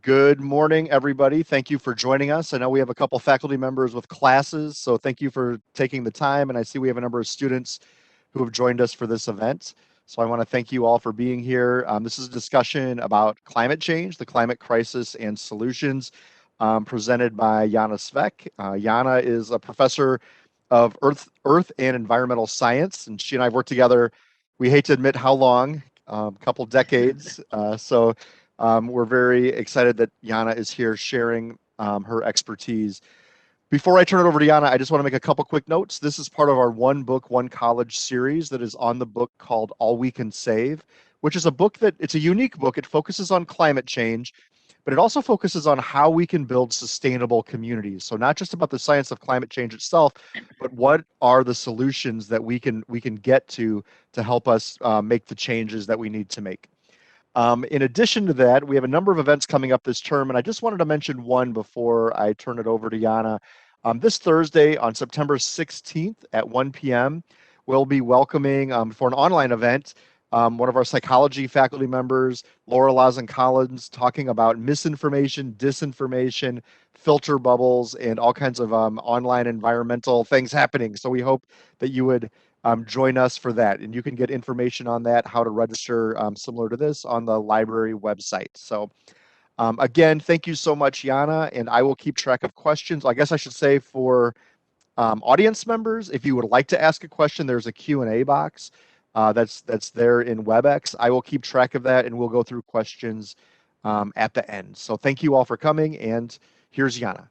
Good morning, everybody. Thank you for joining us. I know we have a couple faculty members with classes, so thank you for taking the time. And I see we have a number of students who have joined us for this event. So I want to thank you all for being here. This is a discussion about climate change, the climate crisis, and solutions presented by Jana Svec. Jana is a professor of Earth and Environmental Science, and she and I have worked together. We hate to admit how long, a couple decades. We're very excited that Jana is here sharing her expertise. Before I turn it over to Jana, I just want to make a couple quick notes. This is part of our One Book, One College series that is on the book called All We Can Save, which is a book it's a unique book. It focuses on climate change, but it also focuses on how we can build sustainable communities. So not just about the science of climate change itself, but what are the solutions that we can get to help us make the changes that we need to make. In addition to that, we have a number of events coming up this term, and I just wanted to mention one before I turn it over to Jana. This Thursday on September 16th at 1 p.m., we'll be welcoming for an online event one of our psychology faculty members, Laura Lawson-Collins, talking about misinformation, disinformation, filter bubbles, and all kinds of online environmental things happening. So we hope that you would join us for that. And you can get information on that, how to register similar to this on the library website. So again, thank you so much, Jana, and I will keep track of questions. I guess I should say for audience members, if you would like to ask a question, there's a Q&A box that's there in WebEx. I will keep track of that and we'll go through questions at the end. So thank you all for coming, and here's Jana.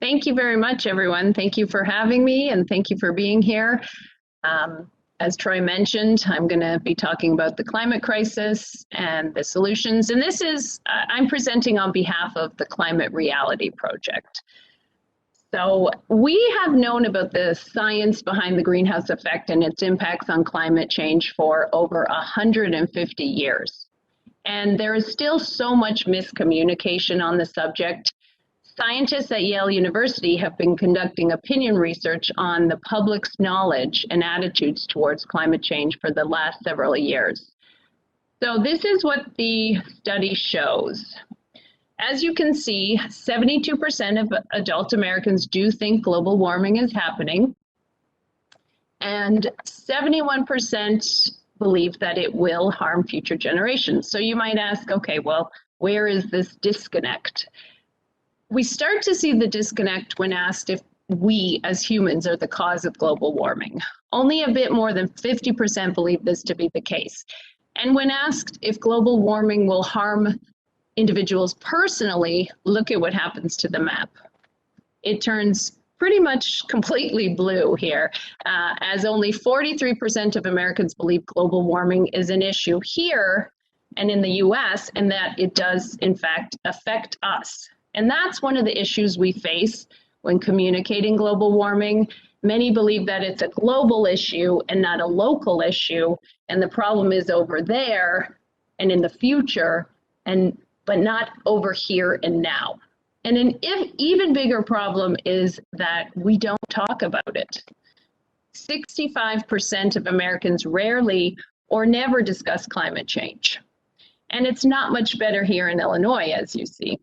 Thank you very much, everyone. Thank you for having me, and thank you for being here. As Troy mentioned, I'm going to be talking about the climate crisis and the solutions. And this is, I'm presenting on behalf of the Climate Reality Project. So we have known about the science behind the greenhouse effect and its impacts on climate change for over 150 years. And there is still so much miscommunication on the subject. Scientists at Yale University have been conducting opinion research on the public's knowledge and attitudes towards climate change for the last several years. So this is what the study shows. As you can see, 72% of adult Americans do think global warming is happening, and 71% believe that it will harm future generations. So you might ask, okay, well, where is this disconnect? We start to see the disconnect when asked if we as humans are the cause of global warming. Only a bit more than 50% believe this to be the case. And when asked if global warming will harm individuals personally, look at what happens to the map. It turns pretty much completely blue here, as only 43% of Americans believe global warming is an issue here and in the US, and that it does in fact affect us. And that's one of the issues we face when communicating global warming. Many believe that it's a global issue and not a local issue, and the problem is over there and in the future, but not over here and now. And an even bigger problem is that we don't talk about it. 65% of Americans rarely or never discuss climate change. And it's not much better here in Illinois, as you see.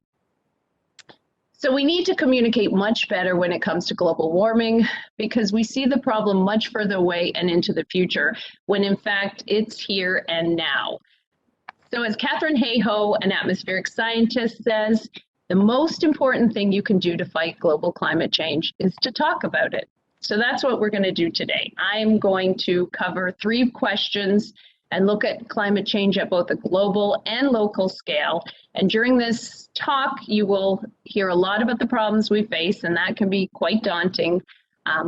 So we need to communicate much better when it comes to global warming, because we see the problem much further away and into the future, when in fact it's here and now. So as Katherine Hayhoe, an atmospheric scientist, says, the most important thing you can do to fight global climate change is to talk about it. So that's what we're going to do today. I'm going to cover 3 questions and look at climate change at both a global and local scale. And during this talk, you will hear a lot about the problems we face, and that can be quite daunting.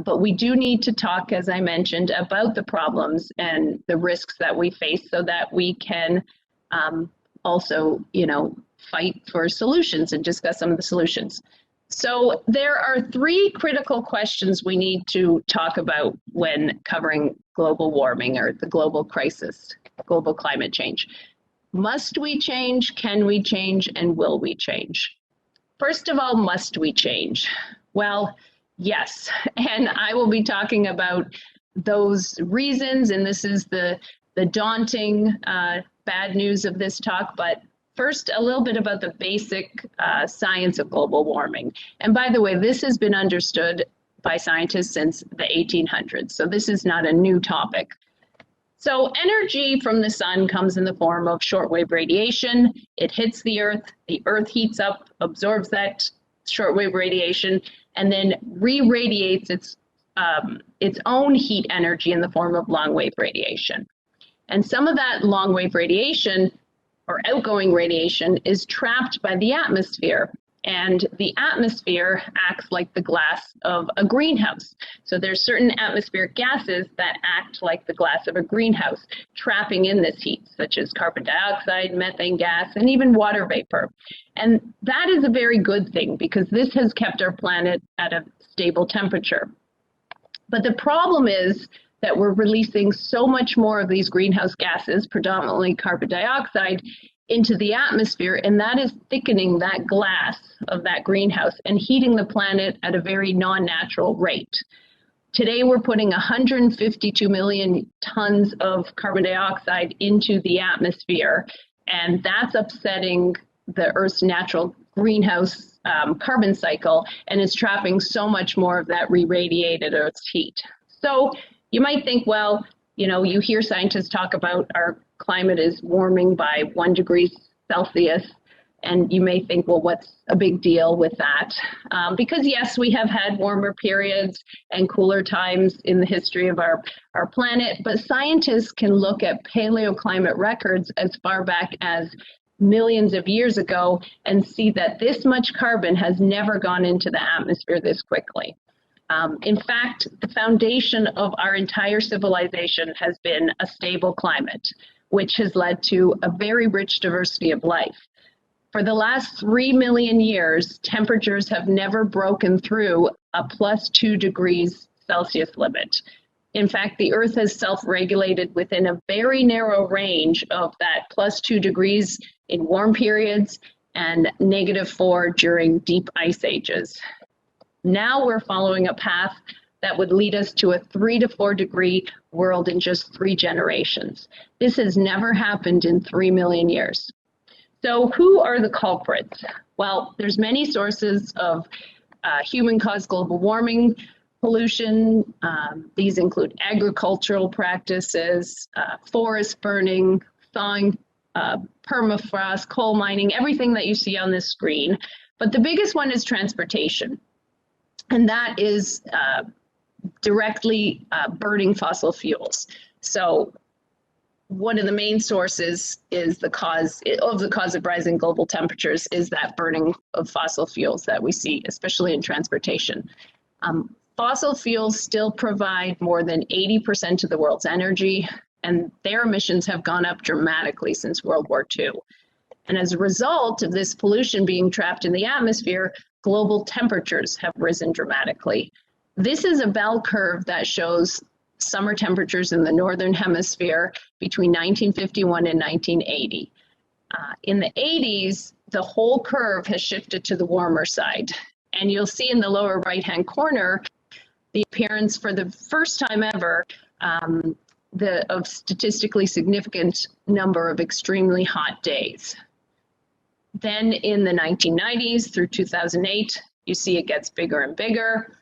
But we do need to talk, as I mentioned, about the problems and the risks that we face so that we can also, fight for solutions and discuss some of the solutions. So there are 3 critical questions we need to talk about when covering global warming or the global crisis, global climate change. Must we change? Can we change? And will we change? First of all, must we change? Well, yes. And I will be talking about those reasons, and this is the daunting bad news of this talk, but first, a little bit about the basic science of global warming. And by the way, this has been understood by scientists since the 1800s, so this is not a new topic. So energy from the sun comes in the form of shortwave radiation. It hits the earth heats up, absorbs that shortwave radiation, and then re-radiates its own heat energy in the form of long-wave radiation. And some of that long-wave radiation or outgoing radiation is trapped by the atmosphere. And the atmosphere acts like the glass of a greenhouse. So there's certain atmospheric gases that act like the glass of a greenhouse, trapping in this heat, such as carbon dioxide, methane gas, and even water vapor. And that is a very good thing because this has kept our planet at a stable temperature. But the problem is that we're releasing so much more of these greenhouse gases, predominantly carbon dioxide, into the atmosphere, and that is thickening that glass of that greenhouse and heating the planet at a very non-natural rate. Today, we're putting 152 million tons of carbon dioxide into the atmosphere, and that's upsetting the Earth's natural greenhouse carbon cycle, and it's trapping so much more of that re-radiated Earth's heat. So you might think, well, you know, you hear scientists talk about our climate is warming by 1 degree Celsius, and you may think, well, what's a big deal with that? Because yes, we have had warmer periods and cooler times in the history of our planet, but scientists can look at paleoclimate records as far back as millions of years ago and see that this much carbon has never gone into the atmosphere this quickly. In fact, the foundation of our entire civilization has been a stable climate, which has led to a very rich diversity of life. For the last 3 million years, temperatures have never broken through a +2 degrees Celsius limit. In fact, the Earth has self-regulated within a very narrow range of that +2 degrees in warm periods and -4 during deep ice ages. Now we're following a path that would lead us to a 3 to 4 degree world in just 3 generations. This has never happened in 3 million years. So who are the culprits? Well, there's many sources of human-caused global warming, pollution. These include agricultural practices, forest burning, thawing, permafrost, coal mining, everything that you see on this screen. But the biggest one is transportation. And that is directly burning fossil fuels. So one of the main sources is the cause of rising global temperatures is that burning of fossil fuels that we see, especially in transportation. Fossil fuels still provide more than 80% of the world's energy, and their emissions have gone up dramatically since World War II. And as a result of this pollution being trapped in the atmosphere, global temperatures have risen dramatically. This is a bell curve that shows summer temperatures in the Northern Hemisphere between 1951 and 1980. In the 80s, the whole curve has shifted to the warmer side. And you'll see in the lower right-hand corner, the appearance for the first time ever of statistically significant number of extremely hot days. Then in the 1990s through 2008, you see it gets bigger and bigger.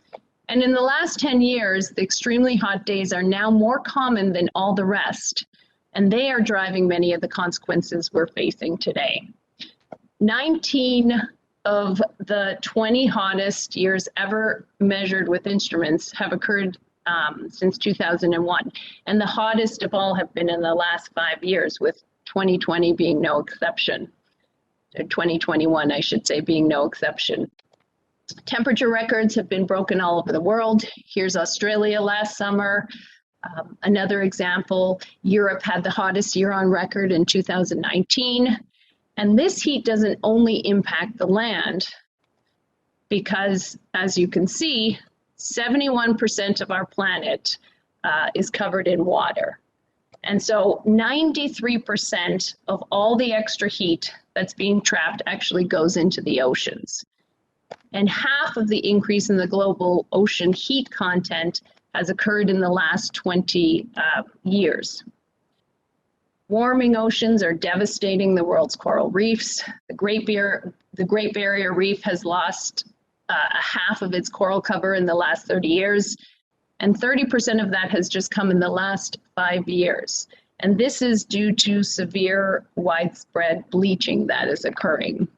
And in the last 10 years, the extremely hot days are now more common than all the rest. And they are driving many of the consequences we're facing today. 19 of the 20 hottest years ever measured with instruments have occurred since 2001. And the hottest of all have been in the last 5 years, with 2020 being no exception. 2021, I should say, being no exception. Temperature records have been broken all over the world. Here's Australia last summer. Another example, Europe had the hottest year on record in 2019. And this heat doesn't only impact the land because, as you can see, 71% of our planet is covered in water. And so 93% of all the extra heat that's being trapped actually goes into the oceans. And half of the increase in the global ocean heat content has occurred in the last 20 years. Warming oceans are devastating the world's coral reefs. The Great Barrier Reef has lost half of its coral cover in the last 30 years, and 30% of that has just come in the last 5 years. And this is due to severe, widespread bleaching that is occurring.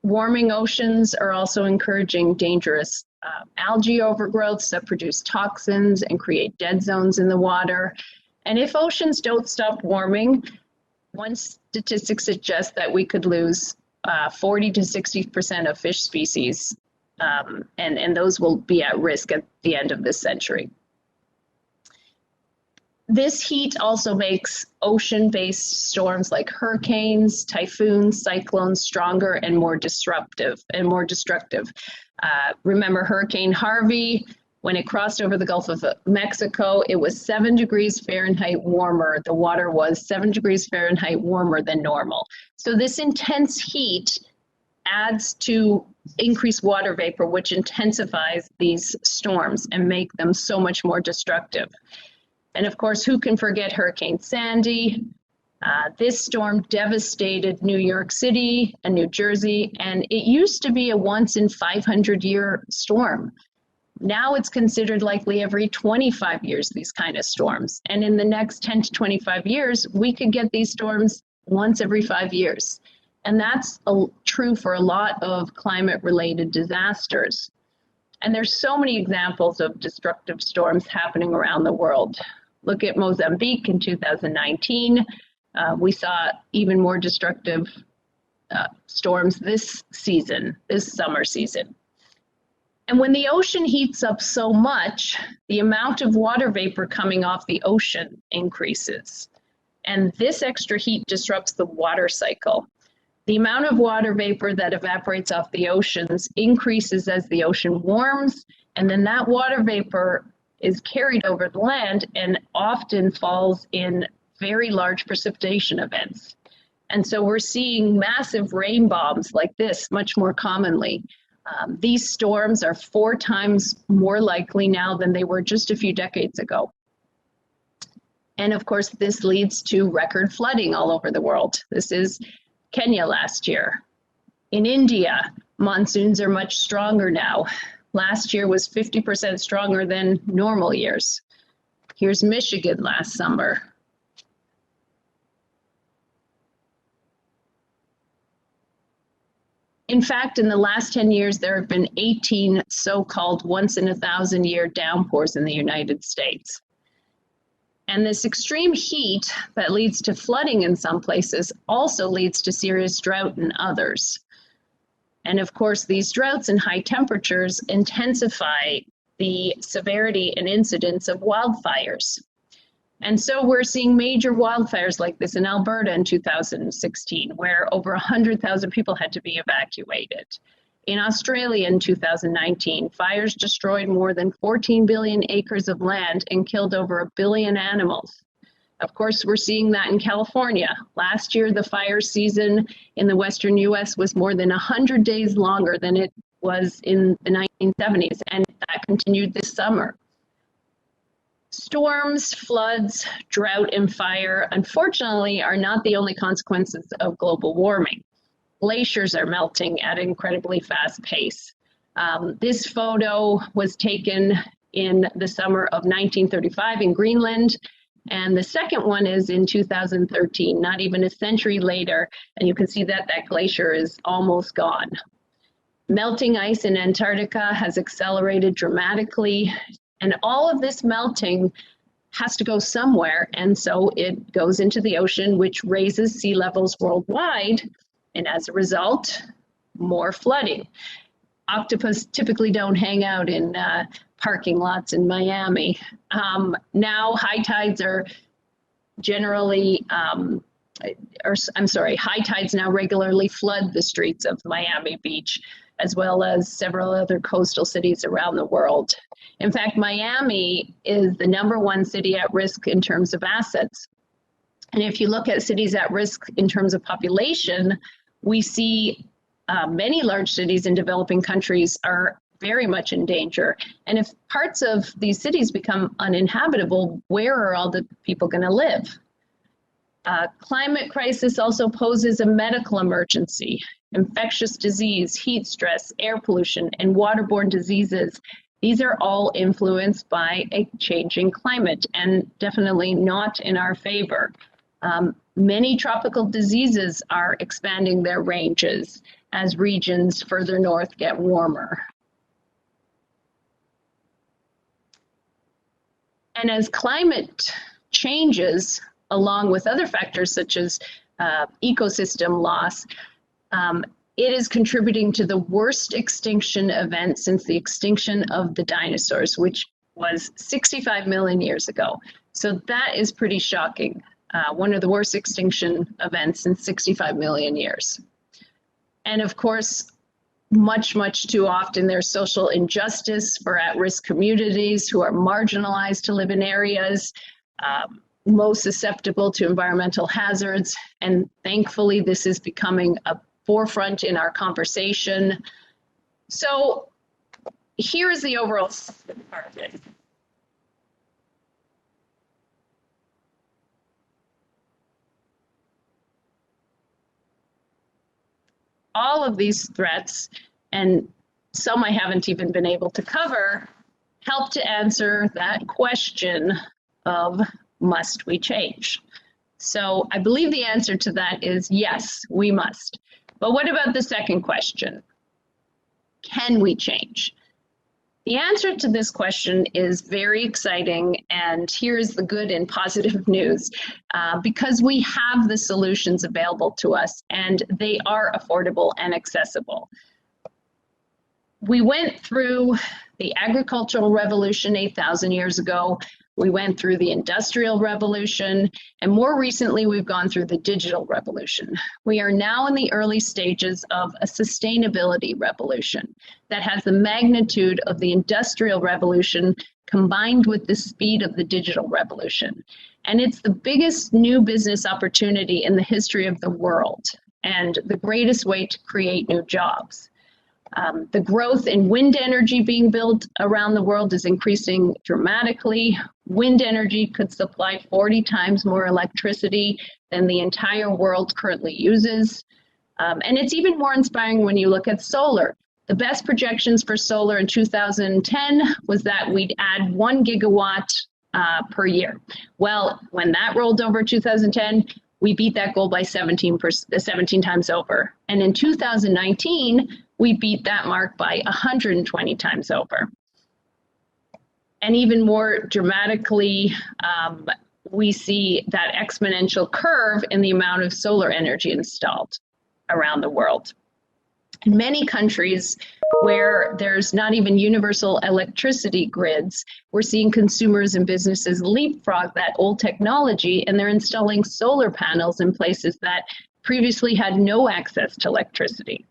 Warming oceans are also encouraging dangerous algae overgrowths that produce toxins and create dead zones in the water. And if oceans don't stop warming, one statistic suggests that we could lose 40 to 60% of fish species, and those will be at risk at the end of this century. This heat also makes ocean-based storms like hurricanes, typhoons, cyclones stronger and more disruptive and more destructive. Remember Hurricane Harvey, when it crossed over the Gulf of Mexico, it was 7 degrees Fahrenheit warmer. The water was 7 degrees Fahrenheit warmer than normal. So this intense heat adds to increased water vapor, which intensifies these storms and make them so much more destructive. And of course, who can forget Hurricane Sandy? This storm devastated New York City and New Jersey, and it used to be a once in 500-year storm. Now it's considered likely every 25 years, these kind of storms. And in the next 10 to 25 years, we could get these storms once every 5 years. And that's true for a lot of climate-related disasters. And there's so many examples of destructive storms happening around the world. Look at Mozambique in 2019. We saw even more destructive storms this summer season. And when the ocean heats up so much, the amount of water vapor coming off the ocean increases. And this extra heat disrupts the water cycle. The amount of water vapor that evaporates off the oceans increases as the ocean warms, and then that water vapor is carried over the land and often falls in very large precipitation events. And so we're seeing massive rain bombs like this much more commonly. These storms are 4 times more likely now than they were just a few decades ago. And of course, this leads to record flooding all over the world. This is Kenya last year. In India, monsoons are much stronger now. Last year was 50% stronger than normal years. Here's Michigan last summer. In fact, in the last 10 years, there have been 18 so-called once-in-a-thousand-year downpours in the United States. And this extreme heat that leads to flooding in some places also leads to serious drought in others. And of course, these droughts and high temperatures intensify the severity and incidence of wildfires. And so we're seeing major wildfires like this in Alberta in 2016, where over 100,000 people had to be evacuated. In Australia in 2019, fires destroyed more than 14 billion acres of land and killed over 1 billion animals. Of course, we're seeing that in California. Last year, the fire season in the western US was more than 100 days longer than it was in the 1970s, and that continued this summer. Storms, floods, drought, and fire, unfortunately, are not the only consequences of global warming. Glaciers are melting at an incredibly fast pace. This photo was taken in the summer of 1935 in Greenland, and the second one is in 2013, not even a century later, and you can see that that glacier is almost gone. Melting ice in Antarctica has accelerated dramatically, and all of this melting has to go somewhere, and so it goes into the ocean, which raises sea levels worldwide, and as a result, more flooding. Octopus typically don't hang out in parking lots in Miami. Now high tides are generally, high tides now regularly flood the streets of Miami Beach, as well as several other coastal cities around the world. In fact, Miami is the #1 city at risk in terms of assets. And if you look at cities at risk in terms of population, we see many large cities in developing countries are very much in danger. And if parts of these cities become uninhabitable, where are all the people going to live? Climate crisis also poses a medical emergency. Infectious disease, heat stress, air pollution, and waterborne diseases. These are all influenced by a changing climate and definitely not in our favor. Many tropical diseases are expanding their ranges as regions further north get warmer. And as climate changes, along with other factors such as ecosystem loss, it is contributing to the worst extinction event since the extinction of the dinosaurs, which was 65 million years ago. So that is pretty shocking. One of the worst extinction events in 65 million years. And of course, much too often there's social injustice for at-risk communities who are marginalized to live in areas most susceptible to environmental hazards. And thankfully, this is becoming a forefront in our conversation. So here is the overall part of it. All of these threats, and some I haven't even been able to cover, help to answer that question of must we change? So I believe the answer to that is yes, we must. But what about the second question? Can we change? The answer to this question is very exciting, and here's the good and positive news. Because we have the solutions available to us, and they are affordable and accessible. We went through the agricultural revolution 8,000 years ago. We went through the Industrial Revolution, and more recently, we've gone through the digital revolution. We are now in the early stages of a sustainability revolution that has the magnitude of the Industrial Revolution combined with the speed of the digital revolution. And it's the biggest new business opportunity in the history of the world and the greatest way to create new jobs. The growth in wind energy being built around the world is increasing dramatically. Wind energy could supply 40 times more electricity than the entire world currently uses. And it's even more inspiring when you look at solar. The best projections for solar in 2010 was that we'd add 1 gigawatt per year. Well, when that rolled over 2010, we beat that goal by 17 times over. And in 2019, we beat that mark by 120 times over. And even more dramatically, we see that exponential curve in the amount of solar energy installed around the world. In many countries where there's not even universal electricity grids, we're seeing consumers and businesses leapfrog that old technology, and they're installing solar panels in places that previously had no access to electricity.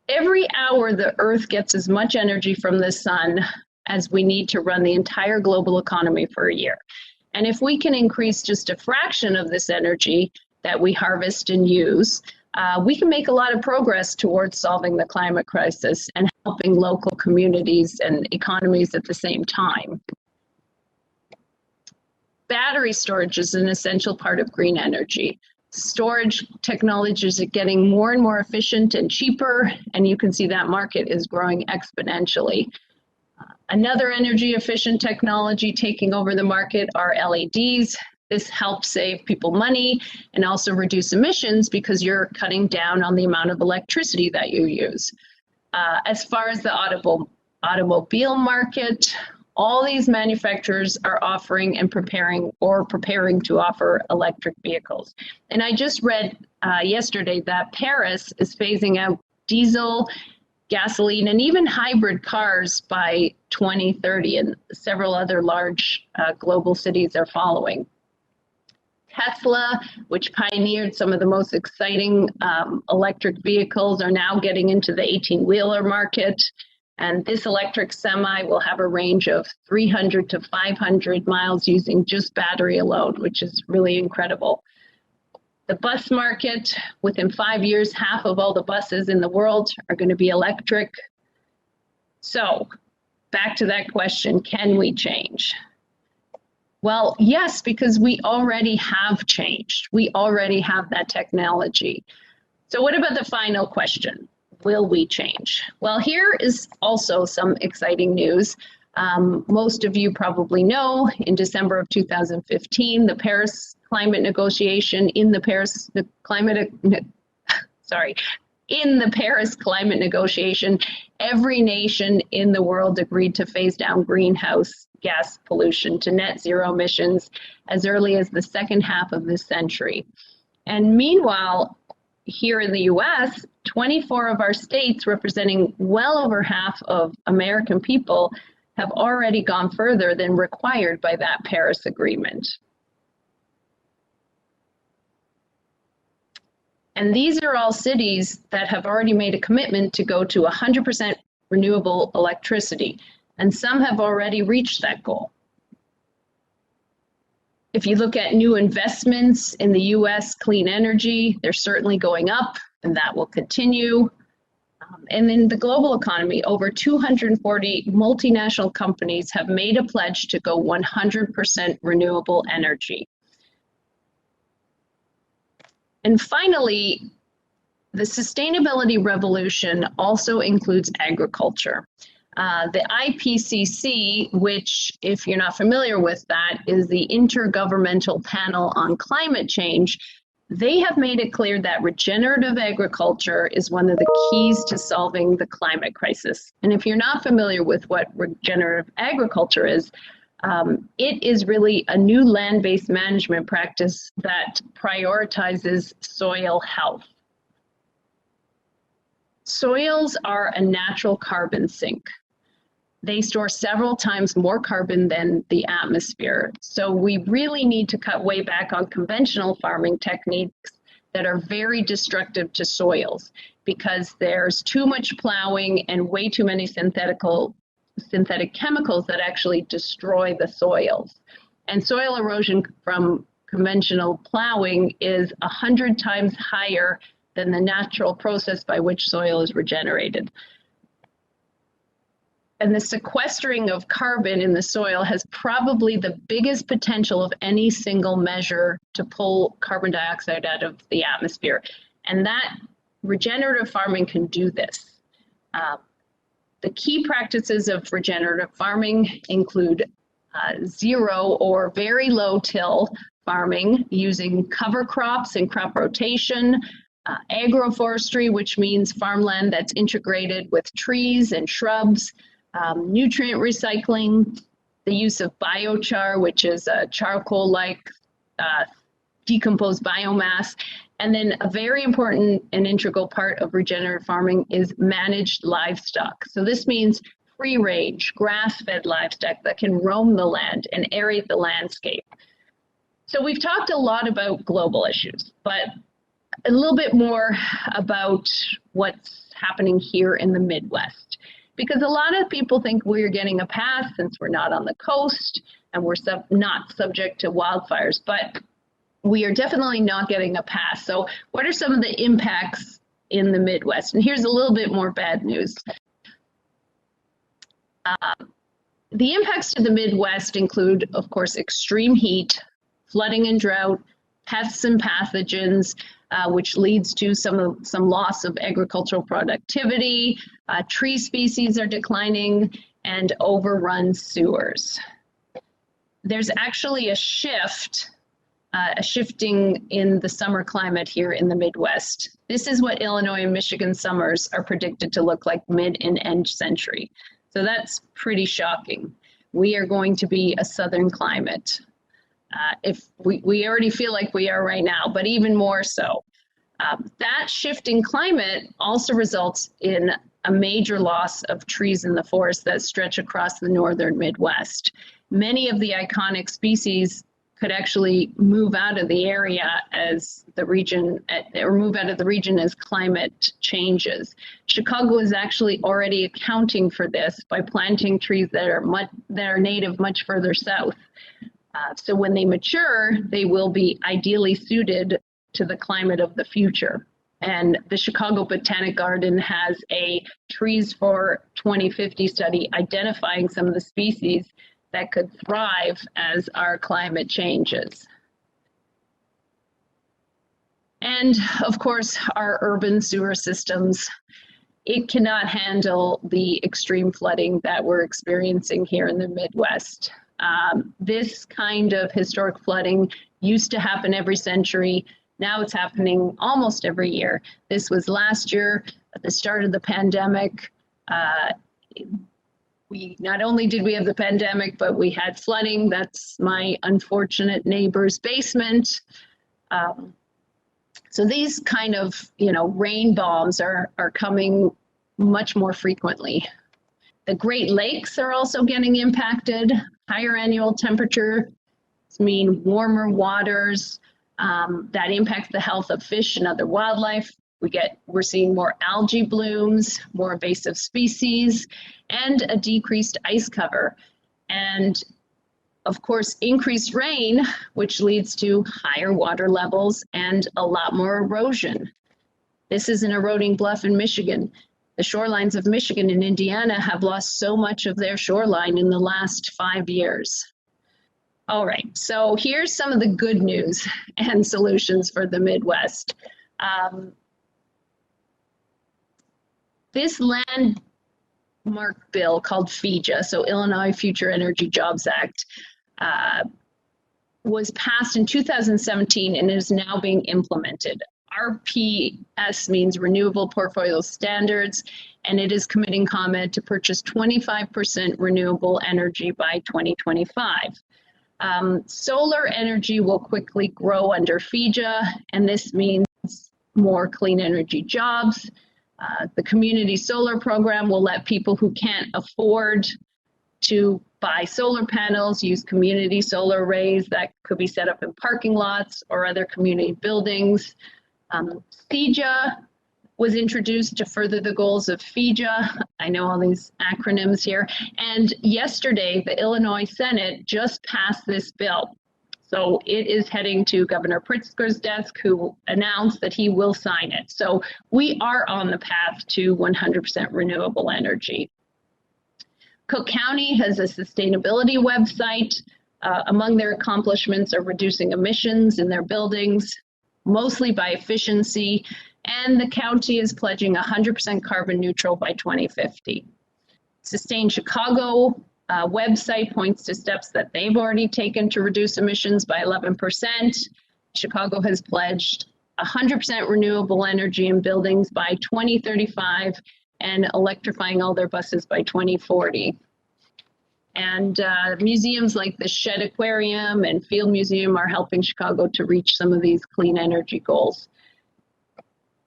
Every hour, the Earth gets as much energy from the sun as we need to run the entire global economy for a year. And if we can increase just a fraction of this energy that we harvest and use, we can make a lot of progress towards solving the climate crisis and helping local communities and economies at the same time. Battery storage is an essential part of green energy. Storage technologies are getting more and more efficient and cheaper, and you can see that market is growing exponentially. Another energy efficient technology taking over the market are LEDs. This helps save people money and also reduce emissions because you're cutting down on the amount of electricity that you use. As far as the automobile market, all these manufacturers are offering and preparing to offer electric vehicles. And I just read yesterday that Paris is phasing out diesel, gasoline, and even hybrid cars by 2030, and several other large global cities are following. Tesla, which pioneered some of the most exciting electric vehicles, are now getting into the 18-wheeler market. And this electric semi will have a range of 300 to 500 miles using just battery alone, which is really incredible. The bus market, within 5 years, half of all the buses in the world are going to be electric. So back to that question, can we change? Well, yes, because we already have changed. We already have that technology. So what about the final question? Will we change? Well, here is also some exciting news. Most of you probably know in December of 2015, the Paris climate negotiation in the Paris climate negotiation, every nation in the world agreed to phase down greenhouse gas pollution to net zero emissions as early as the second half of this century. And meanwhile, here in the US, 24 of our states, representing well over half of American people, have already gone further than required by that Paris Agreement. And these are all cities that have already made a commitment to go to 100% renewable electricity, and some have already reached that goal. If you look at new investments in the US clean energy, they're certainly going up, and that will continue. And in the global economy, over 240 multinational companies have made a pledge to go 100% renewable energy. And finally, the sustainability revolution also includes agriculture. The IPCC, which, if you're not familiar with that, is the Intergovernmental Panel on Climate Change, they have made it clear that regenerative agriculture is one of the keys to solving the climate crisis. And if you're not familiar with what regenerative agriculture is, it is really a new land-based management practice that prioritizes soil health. Soils are a natural carbon sink. They store several times more carbon than the atmosphere. So we really need to cut way back on conventional farming techniques that are very destructive to soils because there's too much plowing and way too many synthetic chemicals that actually destroy the soils. And soil erosion from conventional plowing is 100 times higher than the natural process by which soil is regenerated. And the sequestering of carbon in the soil has probably the biggest potential of any single measure to pull carbon dioxide out of the atmosphere. And that regenerative farming can do this. The key practices of regenerative farming include zero or very low till farming using cover crops and crop rotation, agroforestry, which means farmland that's integrated with trees and shrubs, nutrient recycling, the use of biochar, which is a charcoal-like decomposed biomass, and then a very important and integral part of regenerative farming is managed livestock. So this means free-range, grass-fed livestock that can roam the land and aerate the landscape. So we've talked a lot about global issues, but a little bit more about what's happening here in the Midwest. Because a lot of people think we're getting a pass since we're not on the coast and we're not subject to wildfires, but we are definitely not getting a pass. So what are some of the impacts in the Midwest? And here's a little bit more bad news. The impacts to the Midwest include, of course, extreme heat, flooding and drought, pests and pathogens, which leads to some loss of agricultural productivity, tree species are declining, and overrun sewers. There's actually a shifting in the summer climate here in the Midwest. This is what Illinois and Michigan summers are predicted to look like mid and end century. So that's pretty shocking. We are going to be a southern climate. If we already feel like we are right now, but even more so. That shifting climate also results in a major loss of trees in the forest that stretch across the northern Midwest. Many of the iconic species could actually move out of the area as the region, or move out of the region as climate changes. Chicago is actually already accounting for this by planting trees that are native much further south. So when they mature, they will be ideally suited to the climate of the future. And the Chicago Botanic Garden has a Trees for 2050 study identifying some of the species that could thrive as our climate changes. And of course, our urban sewer systems, it cannot handle the extreme flooding that we're experiencing here in the Midwest. This kind of historic flooding used to happen every century. Now it's happening almost every year. This was last year at the start of the pandemic. We not only did we have the pandemic, but we had flooding. That's my unfortunate neighbor's basement. So these kind of, rain bombs are coming much more frequently. The Great Lakes are also getting impacted. Higher annual temperatures mean warmer waters that impacts the health of fish and other wildlife. We're seeing more algae blooms, more invasive species, and a decreased ice cover. And of course, increased rain, which leads to higher water levels and a lot more erosion. This is an eroding bluff in Michigan. The shorelines of Michigan and Indiana have lost so much of their shoreline in the last 5 years. All right, so here's some of the good news and solutions for the Midwest. This landmark bill called Fija, so Illinois Future Energy Jobs Act, was passed in 2017 and is now being implemented. RPS means Renewable Portfolio Standards, and it is committing ComEd to purchase 25% renewable energy by 2025. Solar energy will quickly grow under Fija, and this means more clean energy jobs. The community solar program will let people who can't afford to buy solar panels use community solar arrays that could be set up in parking lots or other community buildings. Fija was introduced to further the goals of Fija. I know all these acronyms here. And yesterday, the Illinois Senate just passed this bill. So it is heading to Governor Pritzker's desk, who announced that he will sign it. So we are on the path to 100% renewable energy. Cook County has a sustainability website. Among their accomplishments are reducing emissions in their buildings, mostly by efficiency, and the county is pledging 100% carbon neutral by 2050. Sustain Chicago website points to steps that they've already taken to reduce emissions by 11%. Chicago has pledged 100% renewable energy in buildings by 2035 and electrifying all their buses by 2040. And museums like the Shed Aquarium and Field Museum are helping Chicago to reach some of these clean energy goals.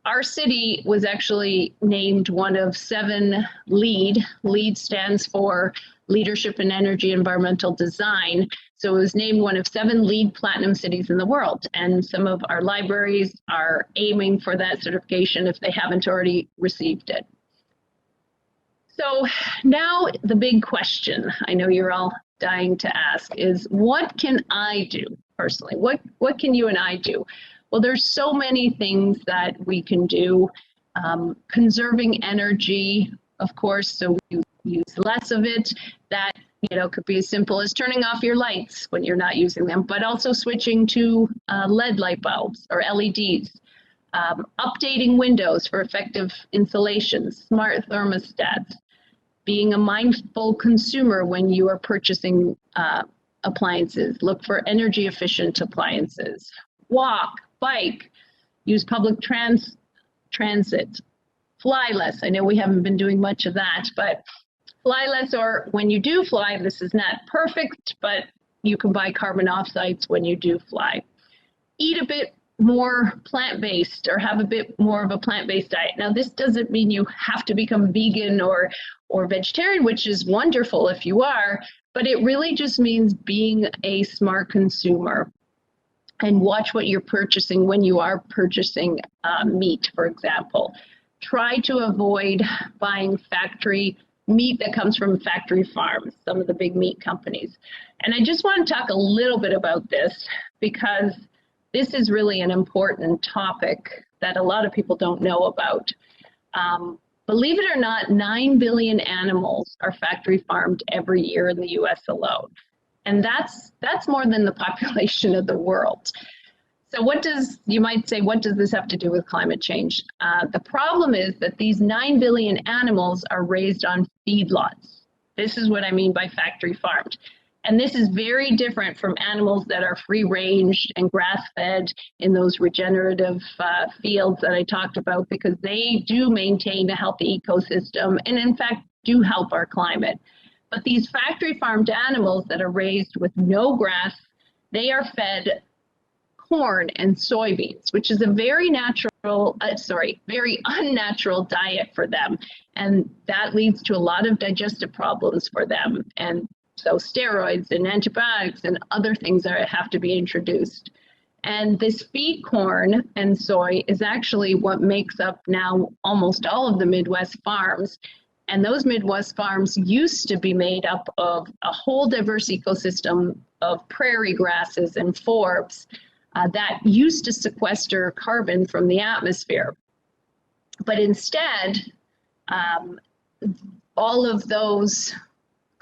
Our city was actually named one of 7 LEED. LEED stands for Leadership in Energy Environmental Design. So it was named one of 7 LEED Platinum cities in the world. And some of our libraries are aiming for that certification if they haven't already received it. So now the big question I know you're all dying to ask is, what can I do personally? What can you and I do? Well, there's so many things that we can do. Conserving energy, of course, so we use less of it. That could be as simple as turning off your lights when you're not using them, but also switching to LED light bulbs or LEDs. Updating windows for effective insulation, smart thermostats, being a mindful consumer when you are purchasing appliances. Look for energy efficient appliances. Walk, bike, use public transit, fly less. I know we haven't been doing much of that, but fly less, or when you do fly, this is not perfect, but you can buy carbon offsets when you do fly. Eat a bit more plant-based or have a bit more of a plant-based diet. Now, this doesn't mean you have to become vegan or vegetarian, which is wonderful if you are, but it really just means being a smart consumer and watch what you're purchasing when you are purchasing meat, for example. Try to avoid buying factory meat that comes from factory farms, some of the big meat companies. And I just want to talk a little bit about this because this is really an important topic that a lot of people don't know about. Believe it or not, 9 billion animals are factory farmed every year in the US alone. And that's more than the population of the world. So you might say, what does this have to do with climate change? The problem is that these 9 billion animals are raised on feedlots. This is what I mean by factory farmed. And this is very different from animals that are free ranged and grass fed in those regenerative fields that I talked about, because they do maintain a healthy ecosystem and in fact do help our climate. But these factory farmed animals that are raised with no grass, they are fed corn and soybeans, which is a very very unnatural diet for them. And that leads to a lot of digestive problems for them. And so steroids and antibiotics and other things that have to be introduced. And this feed corn and soy is actually what makes up now almost all of the Midwest farms. And those Midwest farms used to be made up of a whole diverse ecosystem of prairie grasses and forbs that used to sequester carbon from the atmosphere. But instead, all of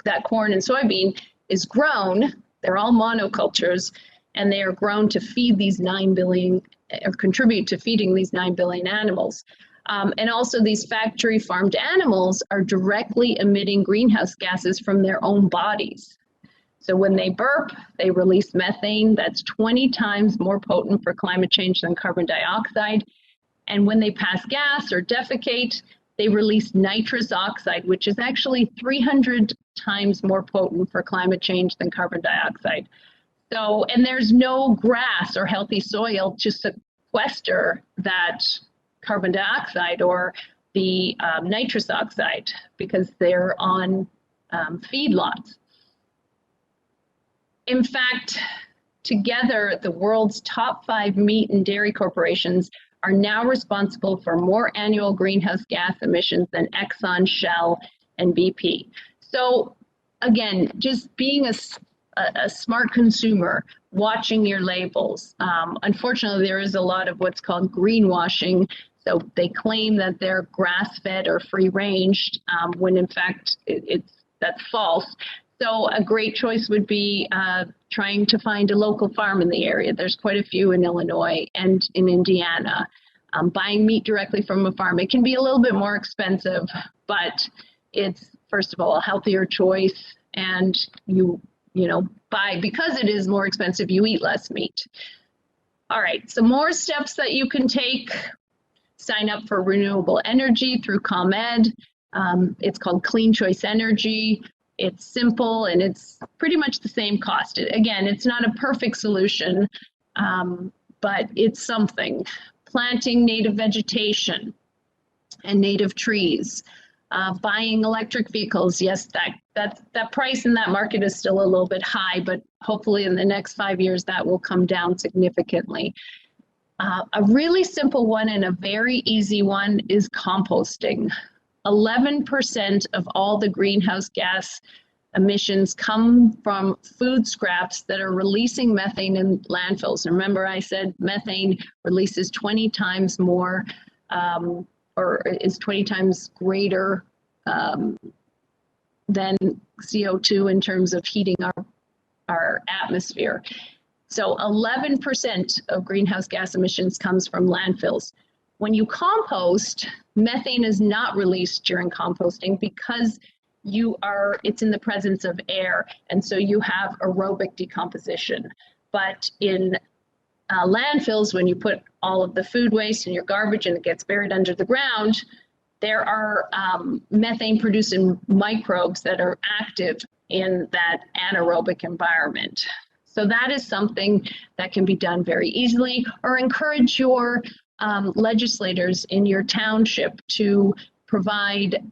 that corn and soybean is grown, they're all monocultures, and they are grown to feed these 9 billion, or contribute to feeding these 9 billion animals. And also these factory farmed animals are directly emitting greenhouse gases from their own bodies. So when they burp, they release methane that's 20 times more potent for climate change than carbon dioxide. And when they pass gas or defecate, they release nitrous oxide, which is actually 300 times more potent for climate change than carbon dioxide. So, and there's no grass or healthy soil to sequester that carbon dioxide or the nitrous oxide because they're on feedlots. In fact, together, the world's top 5 meat and dairy corporations are now responsible for more annual greenhouse gas emissions than Exxon, Shell, and BP. So again, just being a smart consumer, watching your labels. Unfortunately, there is a lot of what's called greenwashing. So they claim that they're grass-fed or free-ranged, when in fact that's false. So a great choice would be trying to find a local farm in the area. There's quite a few in Illinois and in Indiana. Buying meat directly from a farm, it can be a little bit more expensive, but it's, first of all, a healthier choice, and you know, because it is more expensive, you eat less meat. All right, some more steps that you can take. Sign up for renewable energy through ComEd. It's called Clean Choice Energy. It's simple and it's pretty much the same cost. Again, it's not a perfect solution, but it's something. Planting native vegetation and native trees. Buying electric vehicles, yes, that price in that market is still a little bit high, but hopefully in the next 5 years that will come down significantly. A really simple one and a very easy one is composting. 11% of all the greenhouse gas emissions come from food scraps that are releasing methane in landfills. Remember, I said methane releases 20 times more, or is 20 times greater than CO2 in terms of heating our atmosphere. So 11% of greenhouse gas emissions comes from landfills. When you compost, methane is not released during composting because it's in the presence of air, and so you have aerobic decomposition. But in landfills, when you put all of the food waste and your garbage and it gets buried under the ground, there are methane producing microbes that are active in that anaerobic environment. So that is something that can be done very easily, or encourage your legislators in your township to provide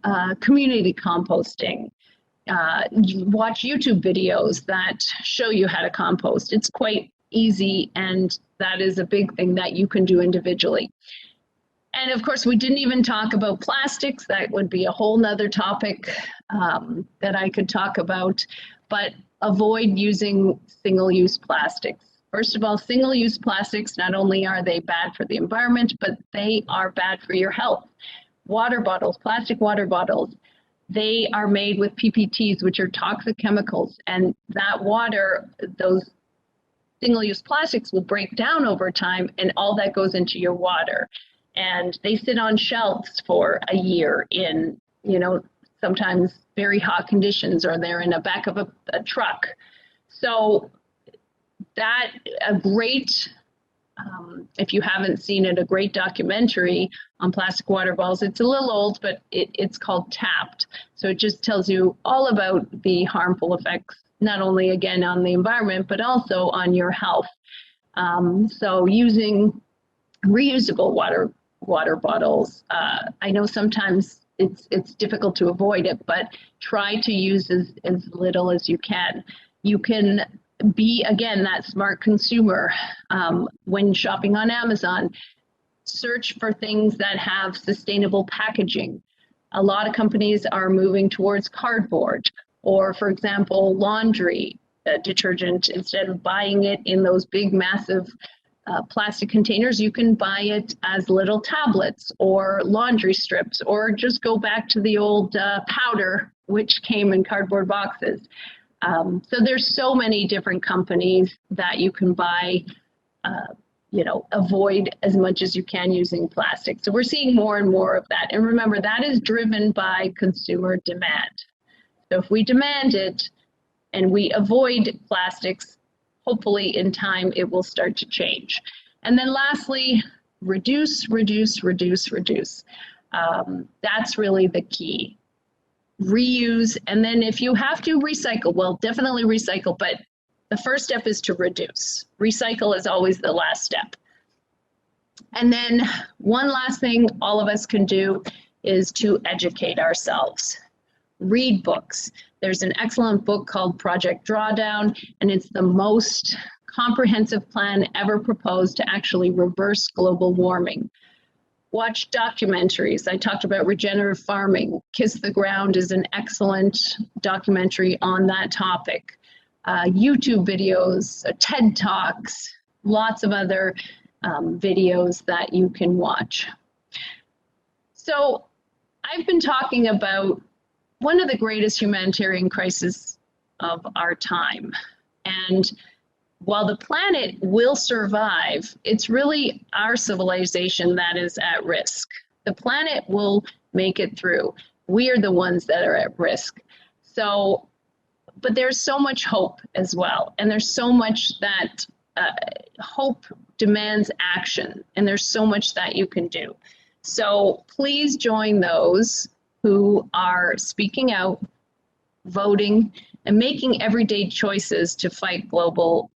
community composting. Watch YouTube videos that show you how to compost. It's quite easy, and that is a big thing that you can do individually. And of course, we didn't even talk about plastics. That would be a whole nother topic that I could talk about, but avoid using single-use plastics. First of all, single-use plastics, not only are they bad for the environment, but they are bad for your health. Water bottles, plastic water bottles, they are made with PPTs, which are toxic chemicals, and that water, those single-use plastics will break down over time, and all that goes into your water. And they sit on shelves for a year in, sometimes very hot conditions, or they're in the back of a truck. So that a great, if you haven't seen it, a great documentary on plastic water bottles. It's a little old, but it's called Tapped. So it just tells you all about the harmful effects, not only again on the environment, but also on your health. So using reusable water bottles, I know sometimes it's difficult to avoid it, but try to use as little as you can. You can be, again, that smart consumer. When shopping on Amazon, search for things that have sustainable packaging. A lot of companies are moving towards cardboard, or for example, laundry detergent. Instead of buying it in those big, massive plastic containers, you can buy it as little tablets or laundry strips, or just go back to the old powder, which came in cardboard boxes. So there's so many different companies that you can buy, avoid as much as you can using plastic. So we're seeing more and more of that. And remember, that is driven by consumer demand. So if we demand it and we avoid plastics, hopefully in time it will start to change. And then lastly, reduce. That's really the key. Reuse, and then if you have to recycle, well, definitely recycle, but the first step is to reduce. Recycle is always the last step. And then one last thing all of us can do is to educate ourselves. Read books. There's an excellent book called Project Drawdown, and it's the most comprehensive plan ever proposed to actually reverse global warming. Watch documentaries. I talked about regenerative farming. Kiss the Ground is an excellent documentary on that topic. YouTube videos, TED Talks, lots of other videos that you can watch. So I've been talking about one of the greatest humanitarian crises of our time. And while the planet will survive, it's really our civilization that is at risk. The planet will make it through. We are the ones that are at risk. So, but there's so much hope as well. And there's so much that hope demands action. And there's so much that you can do. So please join those who are speaking out, voting, and making everyday choices to fight global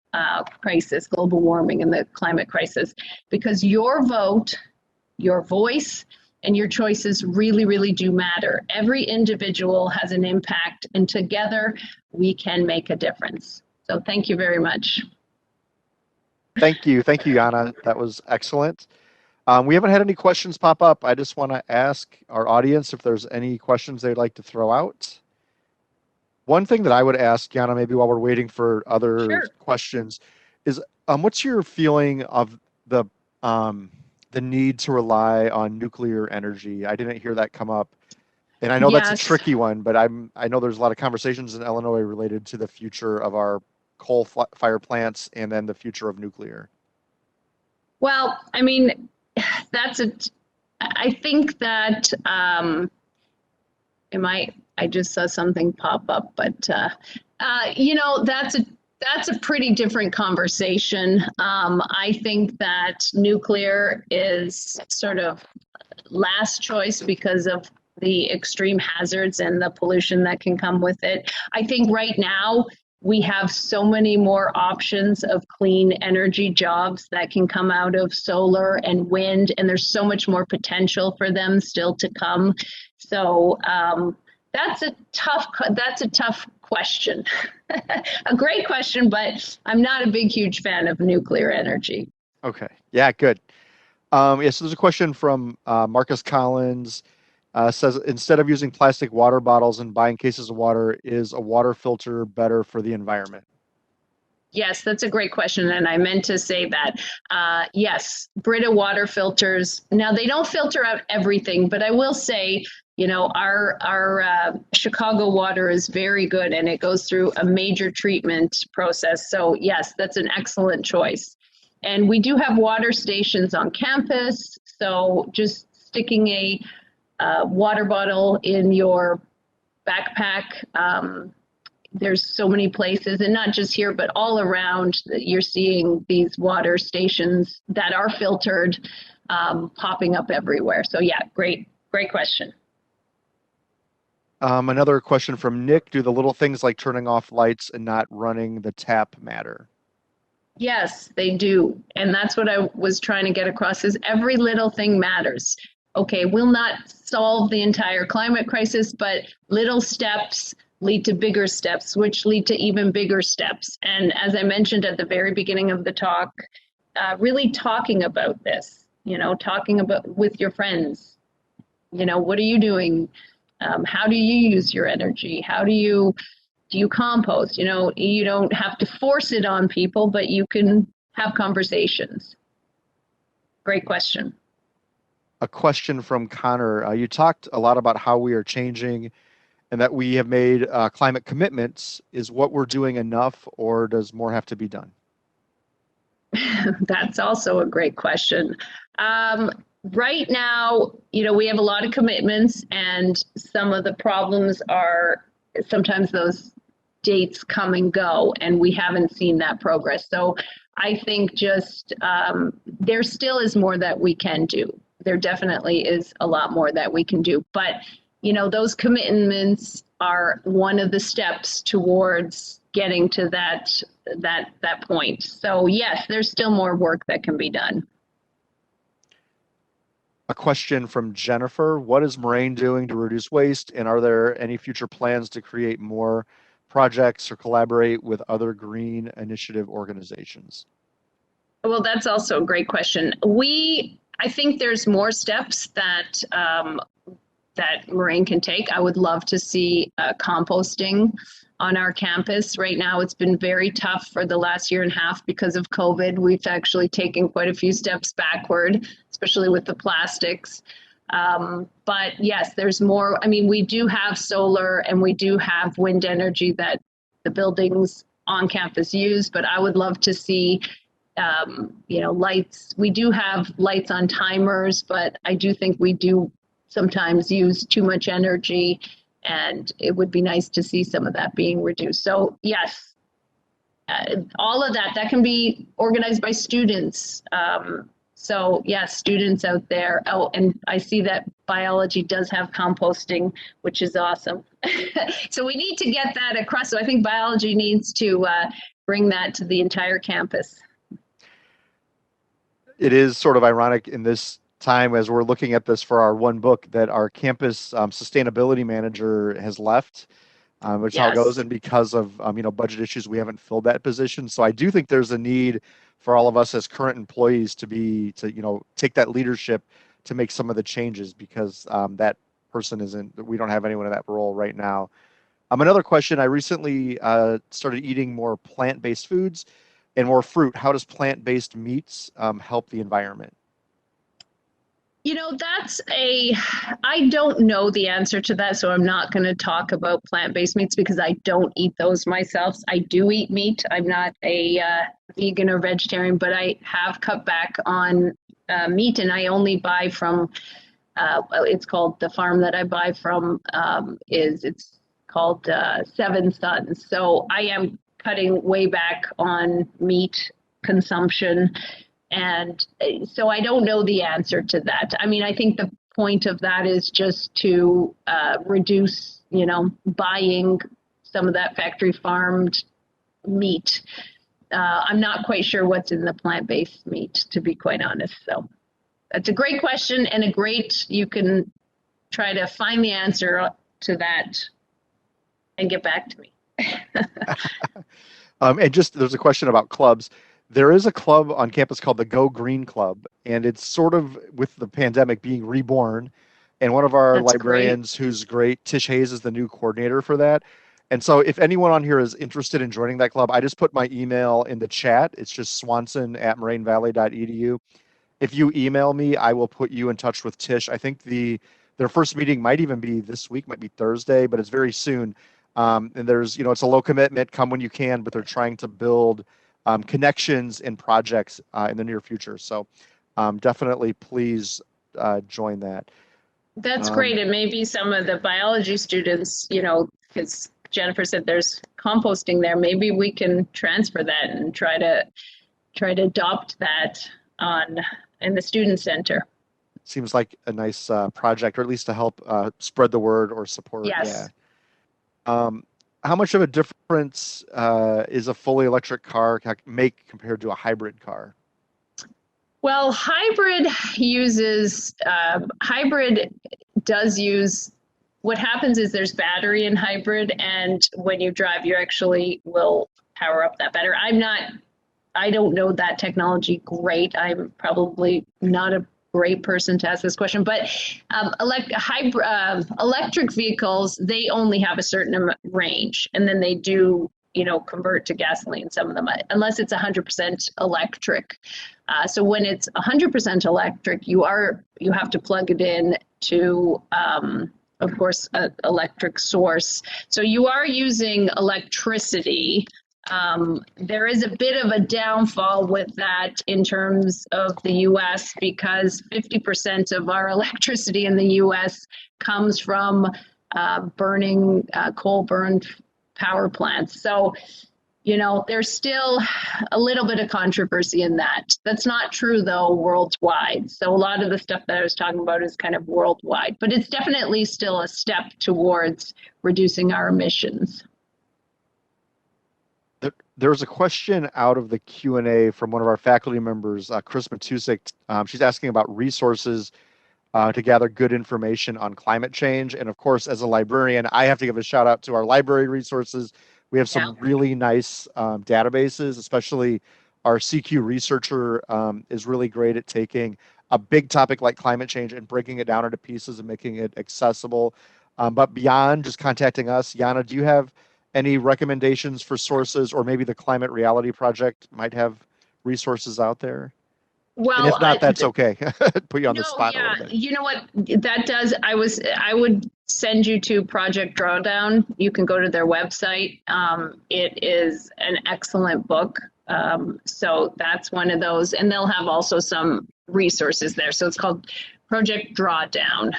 crisis, global warming, and the climate crisis, because your vote, your voice, and your choices really, really do matter. Every individual has an impact, and together we can make a difference. So thank you very much. Thank you, Jana. That was excellent. We haven't had any questions pop up. I just want to ask our audience if there's any questions they'd like to throw out. One thing that I would ask, Jana, maybe while we're waiting for other questions, is what's your feeling of the need to rely on nuclear energy? I didn't hear that come up, and I know that's a tricky one, but I know there's a lot of conversations in Illinois related to the future of our coal-fired plants and then the future of nuclear. Well, I mean, I think that I just saw something pop up, but that's a pretty different conversation. I think that nuclear is sort of last choice because of the extreme hazards and the pollution that can come with it. I think right now we have so many more options of clean energy jobs that can come out of solar and wind, and there's so much more potential for them still to come. So that's a tough question. A great question, but I'm not a big, huge fan of nuclear energy. Okay. Yeah, good. So there's a question from Marcus Collins. Says, instead of using plastic water bottles and buying cases of water, is a water filter better for the environment? Yes, that's a great question, and I meant to say that. Yes, Brita water filters. Now they don't filter out everything, but I will say, our Chicago water is very good, and it goes through a major treatment process. So yes, that's an excellent choice. And we do have water stations on campus, so just sticking a water bottle in your backpack. There's so many places, and not just here, but all around, you're seeing these water stations that are filtered popping up everywhere. So yeah, great question. Another question from Nick: do the little things like turning off lights and not running the tap matter? Yes, they do. And that's what I was trying to get across is every little thing matters. Okay, we'll not solve the entire climate crisis, but little steps lead to bigger steps, which lead to even bigger steps. And as I mentioned at the very beginning of the talk, really talking about this, talking about with your friends, what are you doing? How do you use your energy? How do you compost? You don't have to force it on people, but you can have conversations. Great question. A question from Connor. You talked a lot about how we are changing and that we have made climate commitments. Is what we're doing enough, or does more have to be done? That's also a great question. Right now, we have a lot of commitments, and some of the problems are sometimes those dates come and go, and we haven't seen that progress. So I think just there still is more that we can do. There definitely is a lot more that we can do, but those commitments are one of the steps towards getting to that point. So yes, there's still more work that can be done. A question from Jennifer: what is Moraine doing to reduce waste, and are there any future plans to create more projects or collaborate with other green initiative organizations? Well, that's also a great question. I think there's more steps that Moraine can take. I would love to see composting on our campus. Right now, it's been very tough for the last year and a half because of COVID. We've actually taken quite a few steps backward, especially with the plastics. But yes, there's more. I mean, we do have solar and we do have wind energy that the buildings on campus use, but I would love to see lights. We do have lights on timers, but I do think we do sometimes use too much energy, and it would be nice to see some of that being reduced. So yes, all of that can be organized by students. So yes, students out there. Oh, and I see that biology does have composting, which is awesome. So we need to get that across. So I think biology needs to bring that to the entire campus. It is sort of ironic in this time as we're looking at this for our one book that our campus sustainability manager has left, which is how it goes. And because of budget issues, we haven't filled that position. So I do think there's a need for all of us as current employees to take that leadership to make some of the changes, because that person we don't have anyone in that role right now. Another question: I recently started eating more plant-based foods and more fruit. How does plant-based meats help the environment? I don't know the answer to that, so I'm not going to talk about plant-based meats because I don't eat those myself. I do eat meat. I'm not a vegan or vegetarian, but I have cut back on meat, and I only buy from, it's called, the farm that I buy from it's called Seven Sons. So I am cutting way back on meat consumption. And so I don't know the answer to that. I mean, I think the point of that is just to reduce, buying some of that factory farmed meat. I'm not quite sure what's in the plant-based meat, to be quite honest. So that's a great question, and you can try to find the answer to that and get back to me. And there's a question about clubs. There is a club on campus called the Go Green Club, and it's sort of with the pandemic being reborn. And one of our librarians, who's great, Tish Hayes, is the new coordinator for that. And so if anyone on here is interested in joining that club, I just put my email in the chat. It's just swanson@morainevalley.edu. If you email me, I will put you in touch with Tish. I think their first meeting might even be this week, might be Thursday, but it's very soon. And there's, it's a low commitment, come when you can, but they're trying to build connections and projects in the near future. So definitely please join that. That's great. And maybe some of the biology students, because Jennifer said there's composting there, maybe we can transfer that and try to adopt that in the student center. Seems like a nice project, or at least to help spread the word or support. Yes. Yeah. How much of a difference is a fully electric car make compared to a hybrid car? Well, hybrid does use, what happens is there's battery in hybrid, and when you drive, you actually will power up that battery. I don't know that technology great. I'm probably not a great person to ask this question, but electric vehicles, they only have a certain range, and then they do, convert to gasoline, some of them, unless it's 100% electric. So when it's 100% electric, you have to plug it in to, of course, an electric source. So you are using electricity. There is a bit of a downfall with that in terms of the US, because 50% of our electricity in the US comes from burning coal-burned power plants. So, there's still a little bit of controversy in that. That's not true, though, worldwide. So a lot of the stuff that I was talking about is kind of worldwide, but it's definitely still a step towards reducing our emissions. There's a question out of the Q&A from one of our faculty members, Chris Matusik. She's asking about resources to gather good information on climate change. And of course, as a librarian, I have to give a shout out to our library resources. We have some really nice databases, especially our CQ researcher is really great at taking a big topic like climate change and breaking it down into pieces and making it accessible. But beyond just contacting us, Jana, do you have any recommendations for sources, or maybe the Climate Reality Project might have resources out there? Well, and if not, that's okay. Put you on the spot a little bit. You know what that does? I would send you to Project Drawdown. You can go to their website. It is an excellent book. So that's one of those, and they'll have also some resources there. So it's called Project Drawdown.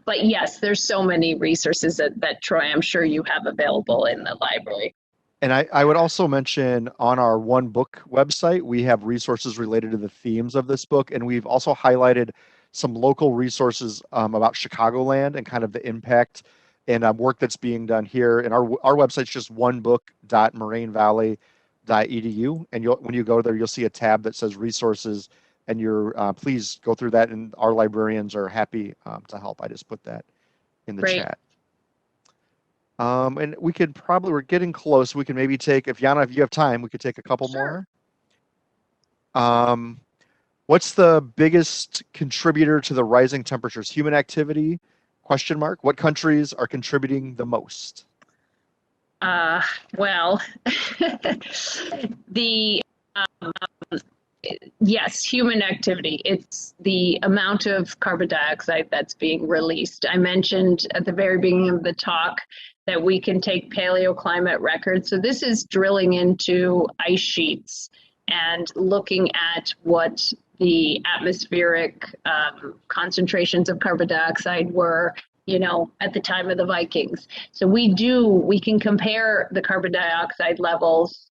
But yes, there's so many resources that Troy, I'm sure you have available in the library. And I would also mention on our One Book website, we have resources related to the themes of this book. And we've also highlighted some local resources about Chicagoland and kind of the impact and work that's being done here. And our website's just onebook.morainevalley.edu. And when you go there, you'll see a tab that says resources. And please go through that. And our librarians are happy to help. I just put that in the chat. And we're getting close. We can maybe take, if Jana, if you have time, we could take a couple more. What's the biggest contributor to the rising temperatures? Human activity? ? What countries are contributing the most? Well, yes, human activity. It's the amount of carbon dioxide that's being released. I mentioned at the very beginning of the talk that we can take paleoclimate records. So this is drilling into ice sheets and looking at what the atmospheric concentrations of carbon dioxide were, at the time of the Vikings. So we can compare the carbon dioxide levels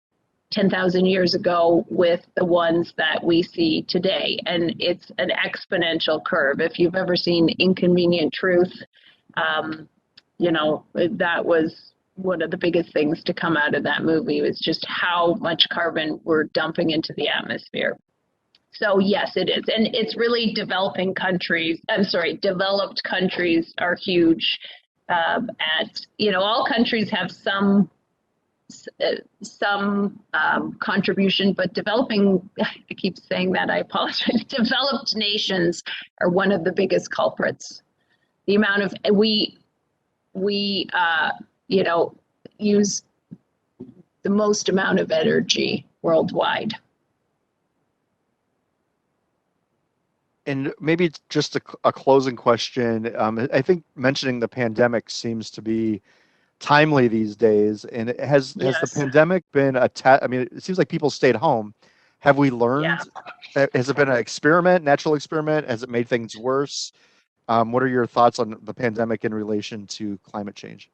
10,000 years ago with the ones that we see today. And it's an exponential curve. If you've ever seen Inconvenient Truth, that was one of the biggest things to come out of that movie, was just how much carbon we're dumping into the atmosphere. So yes, it is. And it's really developed countries are huge all countries have some contribution, but I keep saying that, I apologize, developed nations are one of the biggest culprits. The amount of, use the most amount of energy worldwide. And maybe just a closing question. I think mentioning the pandemic seems to be timely these days. And has the Yes. pandemic been I mean, it seems like people stayed home. Have we Yeah. learned? Has it been an experiment, natural experiment? Has it made things worse? What are your thoughts on the pandemic in relation to climate change?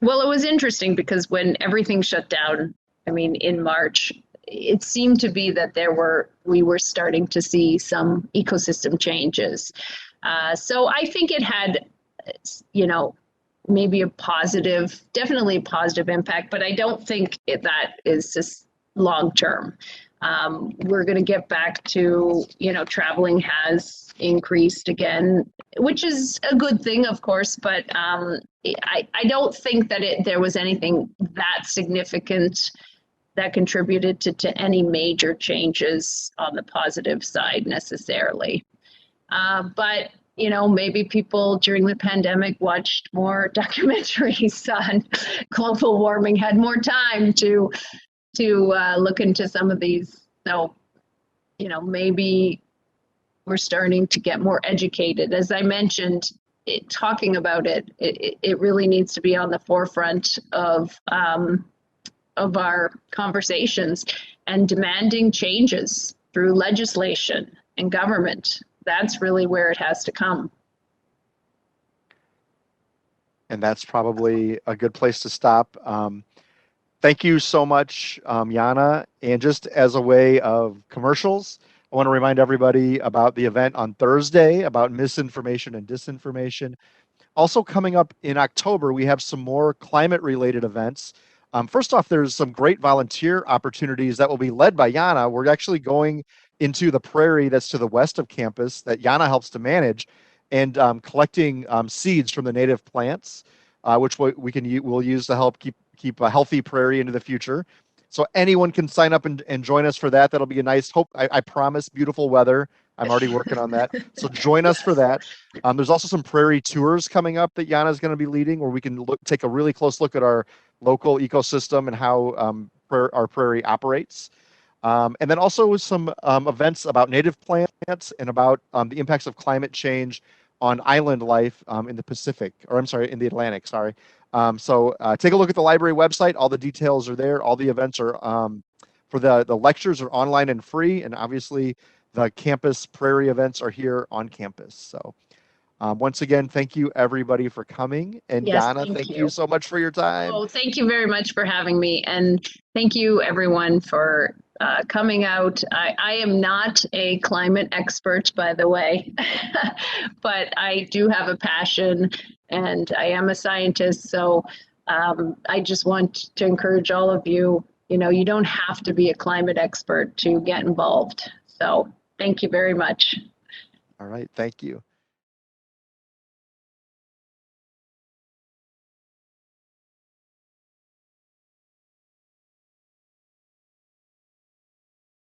Well, it was interesting because when everything shut down, I mean, in March, it seemed to be that we were starting to see some ecosystem changes. So I think it had, you know, maybe definitely a positive impact, but I don't think that is just long term. We're going to get back to, traveling has increased again, which is a good thing, of course, but I don't think that there was anything that significant that contributed to any major changes on the positive side necessarily. But maybe people during the pandemic watched more documentaries on global warming, had more time to look into some of these. So, maybe we're starting to get more educated. As I mentioned, talking about it really needs to be on the forefront of our conversations, and demanding changes through legislation and government. That's really where it has to come. And that's probably a good place to stop. Thank you so much, Jana. And just as a way of commercials, I want to remind everybody about the event on Thursday about misinformation and disinformation. Also coming up in October, we have some more climate-related events. First off, there's some great volunteer opportunities that will be led by Jana. We're actually going into the prairie that's to the west of campus that Jana helps to manage, and collecting seeds from the native plants, which we'll use to help keep a healthy prairie into the future. So anyone can sign up and join us for that. That'll be a nice hope. I promise beautiful weather. I'm already working on that. So join us for that. There's also some prairie tours coming up that Jana is going to be leading, where we can take a really close look at our local ecosystem and how our prairie operates. And then also some events about native plants and about the impacts of climate change on island life in the Pacific, or I'm sorry, in the Atlantic, sorry. So take a look at the library website. All the details are there. All the events are, for the lectures are online and free. And obviously the campus prairie events are here on campus. So once again, thank you everybody for coming. And Yes, Jana, thank you so much for your time. Oh, thank you very much for having me. And thank you everyone for coming out. I am not a climate expert, by the way, but I do have a passion and I am a scientist. So I just want to encourage all of you, you don't have to be a climate expert to get involved. So thank you very much. All right. Thank you.